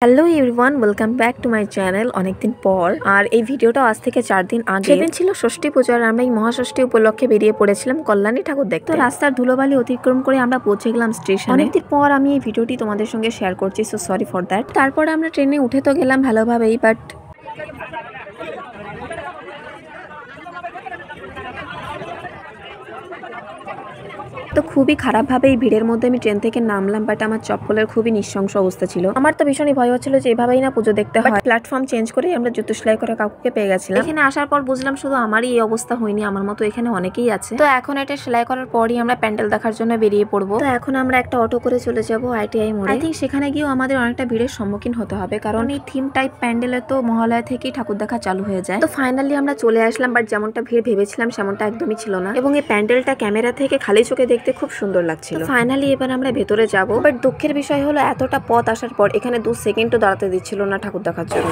Hello everyone, welcome back to my channel. অনেকদিন পর আর এই ভিডিওটা আজ থেকে 4 দিন আগে। সেদিন ছিল ষষ্ঠী পূজা আর আমরা এই মহাষষ্ঠী উপলক্ষে বেরিয়ে পড়েছিলাম কল্যাণী ঠাকুর দেখতে। তো রাস্তার ধুলোবালি অতিক্রম করে আমরা পৌঁছে গেলাম স্টেশনে। অনেকদিন পর আমি এই ভিডিওটি তোমাদের সঙ্গে শেয়ার করছি, সো সরি ফর দ্যাট। তারপরে আমরা ট্রেনে উঠে তো গেলাম ভালোভাবেই, বাট তো খুবই খারাপভাবে এই ভিড়ের মধ্যে আমি ট্রেন থেকে নামলাম, বাট আমার চপ্পলের খুবই নৃশংস অবস্থা ছিল। আমার তো ভীষণই ভয় হচ্ছিল যে এভাবেই না পুজো দেখতে হয়। প্ল্যাটফর্ম চেঞ্জ করে আমরা জুতো সেলাই করা কাকুকে পেয়ে গেছিলাম। এখানে আসার পর বুঝলাম শুধু আমারই এই অবস্থা হয়নি, আমার মতো এখানে অনেকেই আছে। তো এখন এটা সেলাই করার পরই আমরা প্যান্ডেল দেখার জন্য বেরিয়ে পড়বো। তো এখন আমরা একটা অটো করে চলে যাব ITI মোড়ে। আই থিঙ্ক সেখানে গিয়েও আমাদের অনেকটা ভিড়ের সম্মুখীন হতে হবে, কারণ এই থিম টাইপ প্যান্ডেলে তো মহালয়া থেকেই ঠাকুর দেখা চালু হয়ে যায়। তো ফাইনালি আমরা চলে আসলাম, বাট যেমনটা ভিড় ভেবেছিলাম সেমনটা একদমই ছিল না, এবং এই প্যান্ডেলটা ক্যামেরা থেকে খালি চোখে দেখতে খুব সুন্দর লাগছিল। ফাইনালি এবার আমরা ভেতরে যাব, বাট দুঃখের বিষয় হলো এতটা পথ আসার পর এখানে 2 সেকেন্ডও দাঁড়াতে দিচ্ছিল না ঠাকুর দেখার জন্য।